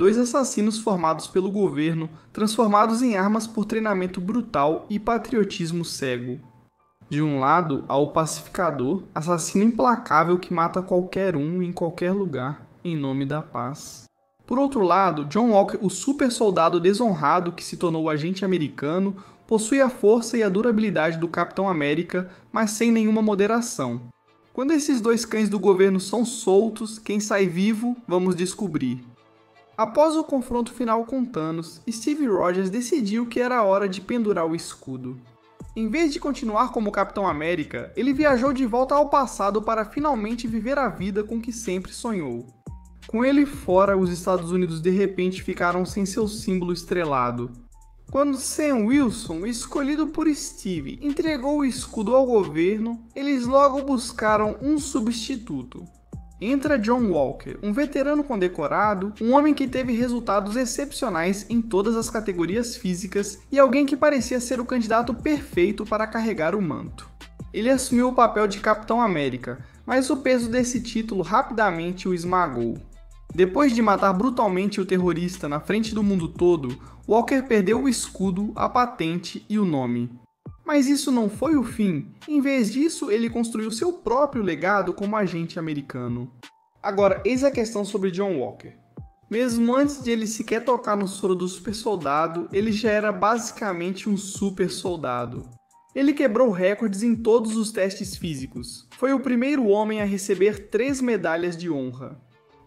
dois assassinos formados pelo governo, transformados em armas por treinamento brutal e patriotismo cego. De um lado, há o pacificador, assassino implacável que mata qualquer um em qualquer lugar, em nome da paz. Por outro lado, John Walker, o super soldado desonrado que se tornou agente americano, possui a força e a durabilidade do Capitão América, mas sem nenhuma moderação. Quando esses dois cães do governo são soltos, quem sai vivo, vamos descobrir. Após o confronto final com Thanos, Steve Rogers decidiu que era hora de pendurar o escudo. Em vez de continuar como Capitão América, ele viajou de volta ao passado para finalmente viver a vida com que sempre sonhou. Com ele fora, os Estados Unidos de repente ficaram sem seu símbolo estrelado. Quando Sam Wilson, escolhido por Steve, entregou o escudo ao governo, eles logo buscaram um substituto. Entra John Walker, um veterano condecorado, um homem que teve resultados excepcionais em todas as categorias físicas e alguém que parecia ser o candidato perfeito para carregar o manto. Ele assumiu o papel de Capitão América, mas o peso desse título rapidamente o esmagou. Depois de matar brutalmente o terrorista na frente do mundo todo, Walker perdeu o escudo, a patente e o nome. Mas isso não foi o fim. Em vez disso, ele construiu seu próprio legado como agente americano. Agora, eis a questão sobre John Walker. Mesmo antes de ele sequer tocar no soro do super soldado, ele já era basicamente um super soldado. Ele quebrou recordes em todos os testes físicos. Foi o primeiro homem a receber 3 medalhas de honra.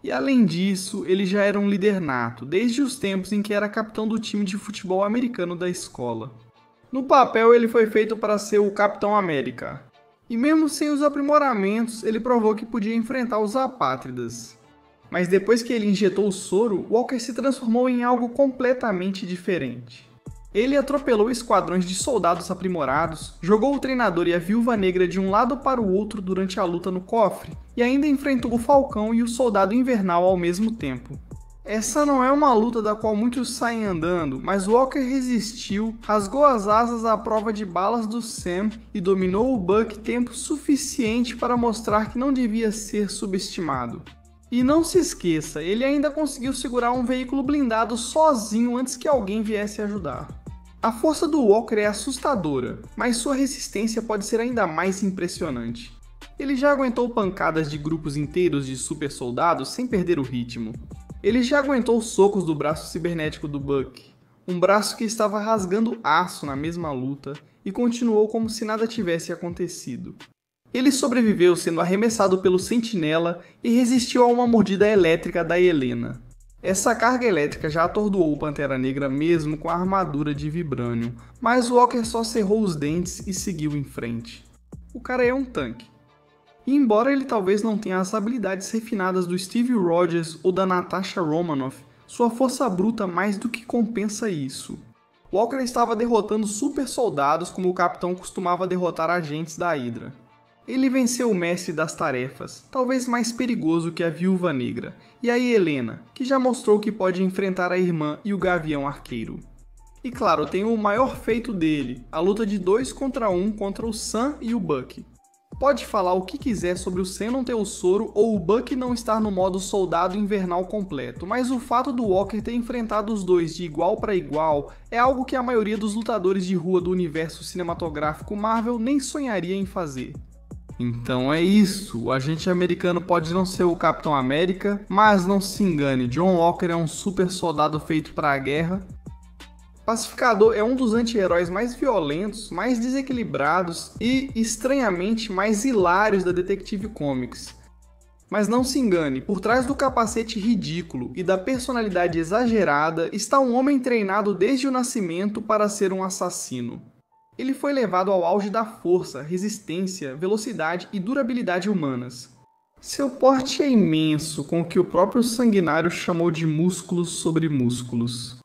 E além disso, ele já era um líder nato, desde os tempos em que era capitão do time de futebol americano da escola. No papel, ele foi feito para ser o Capitão América. E mesmo sem os aprimoramentos, ele provou que podia enfrentar os apátridas. Mas depois que ele injetou o soro, Walker se transformou em algo completamente diferente. Ele atropelou esquadrões de soldados aprimorados, jogou o treinador e a Viúva Negra de um lado para o outro durante a luta no cofre, e ainda enfrentou o Falcão e o Soldado Invernal ao mesmo tempo. Essa não é uma luta da qual muitos saem andando, mas Walker resistiu, rasgou as asas à prova de balas do Sam e dominou o Buck tempo suficiente para mostrar que não devia ser subestimado. E não se esqueça, ele ainda conseguiu segurar um veículo blindado sozinho antes que alguém viesse ajudar. A força do Walker é assustadora, mas sua resistência pode ser ainda mais impressionante. Ele já aguentou pancadas de grupos inteiros de super soldados sem perder o ritmo. Ele já aguentou os socos do braço cibernético do Buck, um braço que estava rasgando aço na mesma luta, e continuou como se nada tivesse acontecido. Ele sobreviveu sendo arremessado pelo Sentinela e resistiu a uma mordida elétrica da Helena. Essa carga elétrica já atordoou o Pantera Negra mesmo com a armadura de vibrânio, mas Walker só cerrou os dentes e seguiu em frente. O cara é um tanque. E embora ele talvez não tenha as habilidades refinadas do Steve Rogers ou da Natasha Romanoff, sua força bruta mais do que compensa isso. Walker estava derrotando super soldados como o capitão costumava derrotar agentes da Hydra. Ele venceu o mestre das tarefas, talvez mais perigoso que a Viúva Negra, e a Helena, que já mostrou que pode enfrentar a irmã e o Gavião Arqueiro. E claro, tem o maior feito dele, a luta de 2 contra 1 contra o Sam e o Buck. Pode falar o que quiser sobre o Sam não ter o soro ou o Buck não estar no modo soldado invernal completo, mas o fato do Walker ter enfrentado os dois de igual para igual é algo que a maioria dos lutadores de rua do universo cinematográfico Marvel nem sonharia em fazer. Então é isso, o agente americano pode não ser o Capitão América, mas não se engane, John Walker é um super soldado feito para a guerra. Pacificador é um dos anti-heróis mais violentos, mais desequilibrados e, estranhamente, mais hilários da Detective Comics. Mas não se engane, por trás do capacete ridículo e da personalidade exagerada está um homem treinado desde o nascimento para ser um assassino. Ele foi levado ao auge da força, resistência, velocidade e durabilidade humanas. Seu porte é imenso, com o que o próprio Sanguinário chamou de músculos sobre músculos.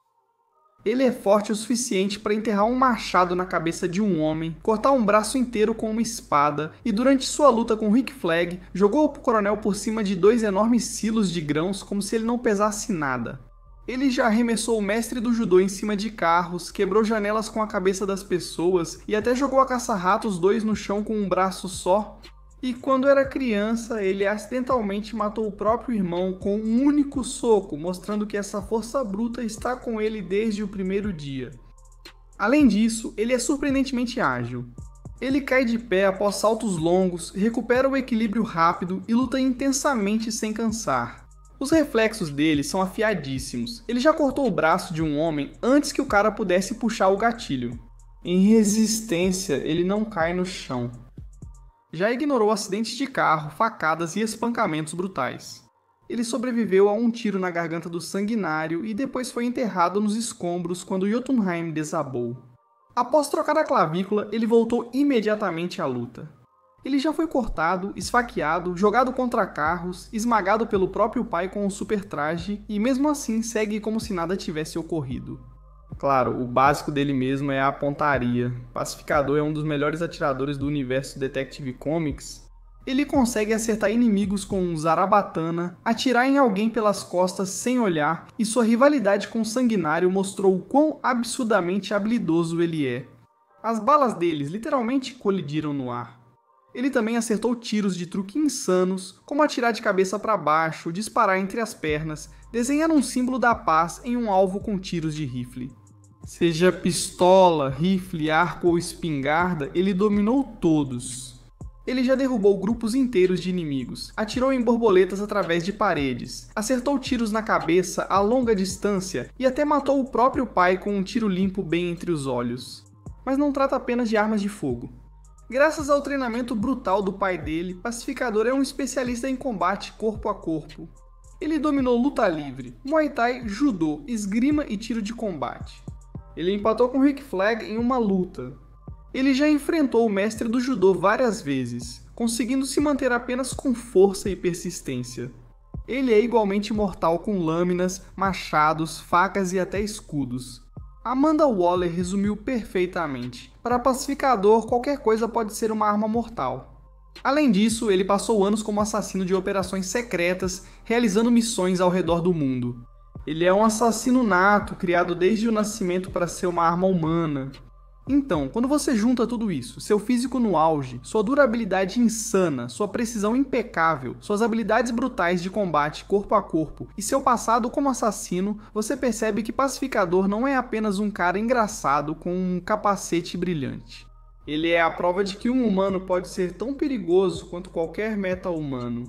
Ele é forte o suficiente para enterrar um machado na cabeça de um homem, cortar um braço inteiro com uma espada e durante sua luta com Rick Flag, jogou o coronel por cima de 2 enormes silos de grãos como se ele não pesasse nada. Ele já arremessou o mestre do judô em cima de carros, quebrou janelas com a cabeça das pessoas e até jogou a caça-ratos 2 no chão com um braço só. E quando era criança, ele acidentalmente matou o próprio irmão com um único soco, mostrando que essa força bruta está com ele desde o primeiro dia. Além disso, ele é surpreendentemente ágil. Ele cai de pé após saltos longos, recupera o equilíbrio rápido e luta intensamente sem cansar. Os reflexos dele são afiadíssimos. Ele já cortou o braço de um homem antes que o cara pudesse puxar o gatilho. Em resistência, ele não cai no chão. Já ignorou acidentes de carro, facadas e espancamentos brutais. Ele sobreviveu a um tiro na garganta do sanguinário e depois foi enterrado nos escombros quando Jotunheim desabou. Após trocar a clavícula, ele voltou imediatamente à luta. Ele já foi cortado, esfaqueado, jogado contra carros, esmagado pelo próprio pai com um super traje e mesmo assim segue como se nada tivesse ocorrido. Claro, o básico dele mesmo é a pontaria. Pacificador é um dos melhores atiradores do universo Detective Comics. Ele consegue acertar inimigos com um zarabatana, atirar em alguém pelas costas sem olhar, e sua rivalidade com o Sanguinário mostrou o quão absurdamente habilidoso ele é. As balas deles literalmente colidiram no ar. Ele também acertou tiros de truque insanos, como atirar de cabeça para baixo, disparar entre as pernas, desenhar um símbolo da paz em um alvo com tiros de rifle. Seja pistola, rifle, arco ou espingarda, ele dominou todos. Ele já derrubou grupos inteiros de inimigos, atirou em borboletas através de paredes, acertou tiros na cabeça a longa distância e até matou o próprio pai com um tiro limpo bem entre os olhos. Mas não trata apenas de armas de fogo. Graças ao treinamento brutal do pai dele, Pacificador é um especialista em combate corpo a corpo. Ele dominou luta livre, Muay Thai, Judô, esgrima e tiro de combate. Ele empatou com Rick Flag em uma luta. Ele já enfrentou o mestre do judô várias vezes, conseguindo se manter apenas com força e persistência. Ele é igualmente mortal com lâminas, machados, facas e até escudos. Amanda Waller resumiu perfeitamente. Para Pacificador, qualquer coisa pode ser uma arma mortal. Além disso, ele passou anos como assassino de operações secretas, realizando missões ao redor do mundo. Ele é um assassino nato, criado desde o nascimento para ser uma arma humana. Então, quando você junta tudo isso, seu físico no auge, sua durabilidade insana, sua precisão impecável, suas habilidades brutais de combate corpo a corpo e seu passado como assassino, você percebe que Pacificador não é apenas um cara engraçado com um capacete brilhante. Ele é a prova de que um humano pode ser tão perigoso quanto qualquer meta-humano.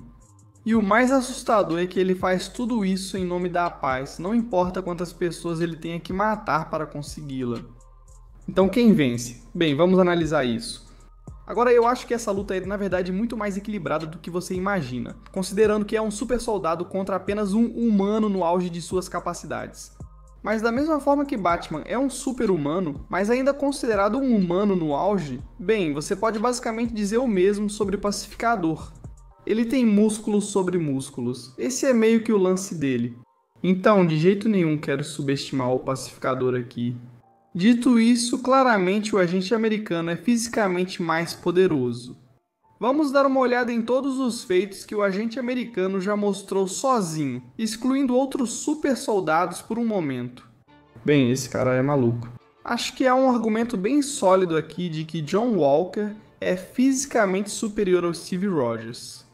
E o mais assustador é que ele faz tudo isso em nome da paz, não importa quantas pessoas ele tenha que matar para consegui-la. Então quem vence? Bem, vamos analisar isso. Agora eu acho que essa luta é na verdade muito mais equilibrada do que você imagina, considerando que é um super soldado contra apenas um humano no auge de suas capacidades. Mas da mesma forma que Batman é um super-humano, mas ainda considerado um humano no auge, bem, você pode basicamente dizer o mesmo sobre o Pacificador. Ele tem músculos sobre músculos, esse é meio que o lance dele. Então, de jeito nenhum quero subestimar o Pacificador aqui. Dito isso, claramente o agente americano é fisicamente mais poderoso. Vamos dar uma olhada em todos os feitos que o agente americano já mostrou sozinho, excluindo outros super soldados por um momento. Bem, esse cara é maluco. Acho que há um argumento bem sólido aqui de que John Walker é fisicamente superior ao Steve Rogers,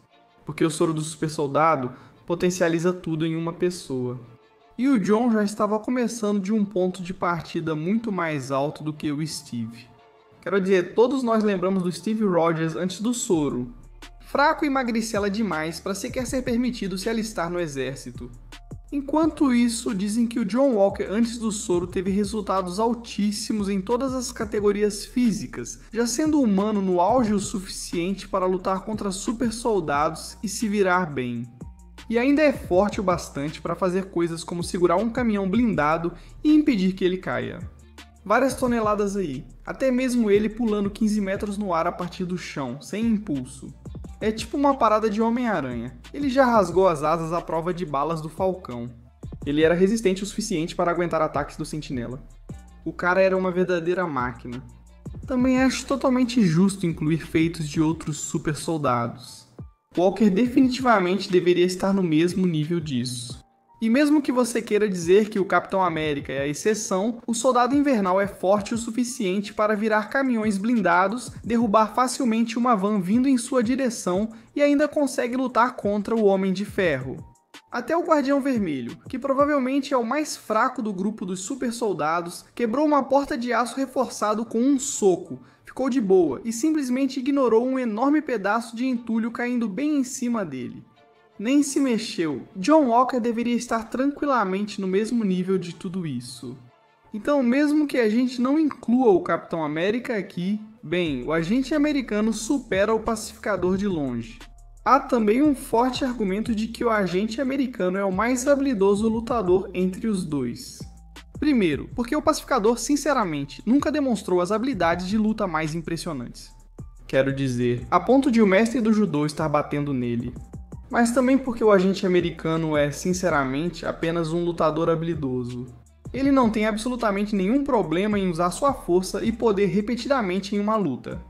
porque o soro do super soldado potencializa tudo em uma pessoa. E o John já estava começando de um ponto de partida muito mais alto do que o Steve. Quero dizer, todos nós lembramos do Steve Rogers antes do soro. Fraco e magricela demais para sequer ser permitido se alistar no exército. Enquanto isso, dizem que o John Walker antes do soro teve resultados altíssimos em todas as categorias físicas, já sendo humano no auge o suficiente para lutar contra super soldados e se virar bem. E ainda é forte o bastante para fazer coisas como segurar um caminhão blindado e impedir que ele caia. Várias toneladas aí, até mesmo ele pulando 15 metros no ar a partir do chão, sem impulso. É tipo uma parada de Homem-Aranha. Ele já rasgou as asas à prova de balas do Falcão. Ele era resistente o suficiente para aguentar ataques do Sentinela. O cara era uma verdadeira máquina. Também acho totalmente justo incluir feitos de outros super soldados. Walker definitivamente deveria estar no mesmo nível disso. E mesmo que você queira dizer que o Capitão América é a exceção, o Soldado Invernal é forte o suficiente para virar caminhões blindados, derrubar facilmente uma van vindo em sua direção e ainda consegue lutar contra o Homem de Ferro. Até o Guardião Vermelho, que provavelmente é o mais fraco do grupo dos super soldados, quebrou uma porta de aço reforçado com um soco, ficou de boa e simplesmente ignorou um enorme pedaço de entulho caindo bem em cima dele. Nem se mexeu. John Walker deveria estar tranquilamente no mesmo nível de tudo isso. Então, mesmo que a gente não inclua o Capitão América aqui, bem, o agente americano supera o pacificador de longe. Há também um forte argumento de que o agente americano é o mais habilidoso lutador entre os dois. Primeiro, porque o pacificador, sinceramente, nunca demonstrou as habilidades de luta mais impressionantes. Quero dizer, a ponto de o mestre do judô estar batendo nele. Mas também porque o agente americano é, sinceramente, apenas um lutador habilidoso. Ele não tem absolutamente nenhum problema em usar sua força e poder repetidamente em uma luta.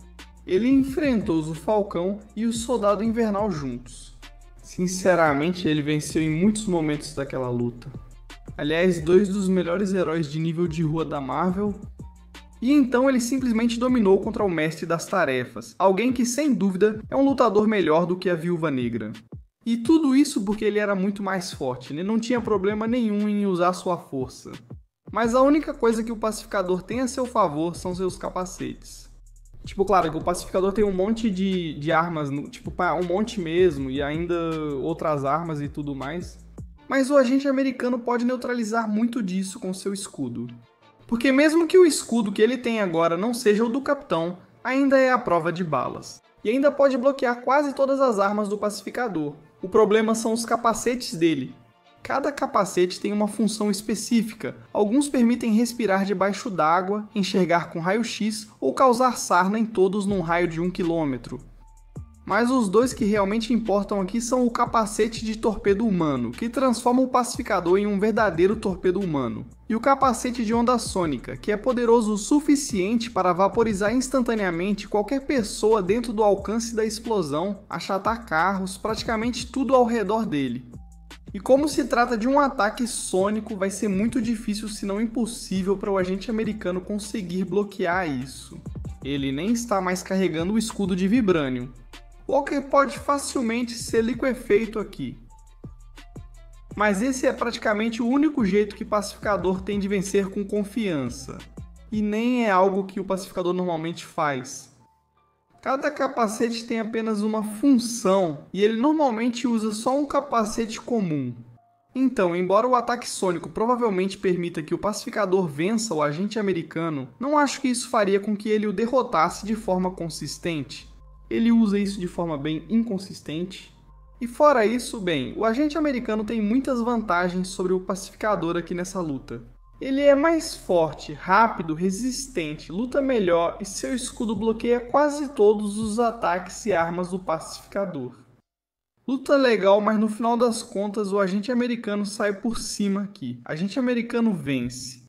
Ele enfrentou o Falcão e o Soldado Invernal juntos. Sinceramente, ele venceu em muitos momentos daquela luta. Aliás, dois dos melhores heróis de nível de rua da Marvel. E então ele simplesmente dominou contra o Mestre das Tarefas, alguém que sem dúvida é um lutador melhor do que a Viúva Negra. E tudo isso porque ele era muito mais forte, ele não tinha problema nenhum em usar sua força. Mas a única coisa que o pacificador tem a seu favor são seus capacetes. Tipo, claro que o pacificador tem um monte de armas, tipo, um monte mesmo, e ainda outras armas e tudo mais. Mas o agente americano pode neutralizar muito disso com seu escudo. Porque mesmo que o escudo que ele tem agora não seja o do capitão, ainda é a prova de balas. E ainda pode bloquear quase todas as armas do pacificador. O problema são os capacetes dele. Cada capacete tem uma função específica. Alguns permitem respirar debaixo d'água, enxergar com raio-x ou causar sarna em todos num raio de 1 km. Mas os dois que realmente importam aqui são o capacete de torpedo humano, que transforma o pacificador em um verdadeiro torpedo humano, e o capacete de onda sônica, que é poderoso o suficiente para vaporizar instantaneamente qualquer pessoa dentro do alcance da explosão, achatar carros, praticamente tudo ao redor dele. E como se trata de um ataque sônico, vai ser muito difícil, se não impossível, para o agente americano conseguir bloquear isso. Ele nem está mais carregando o escudo de Vibranium. Walker pode facilmente ser liquefeito aqui. Mas esse é praticamente o único jeito que o pacificador tem de vencer com confiança. E nem é algo que o pacificador normalmente faz. Cada capacete tem apenas uma função, e ele normalmente usa só um capacete comum. Então, embora o ataque sônico provavelmente permita que o pacificador vença o agente americano, não acho que isso faria com que ele o derrotasse de forma consistente. Ele usa isso de forma bem inconsistente. E fora isso, bem, o agente americano tem muitas vantagens sobre o pacificador aqui nessa luta. Ele é mais forte, rápido, resistente, luta melhor e seu escudo bloqueia quase todos os ataques e armas do pacificador. Luta legal, mas no final das contas o agente americano sai por cima aqui. Agente americano vence.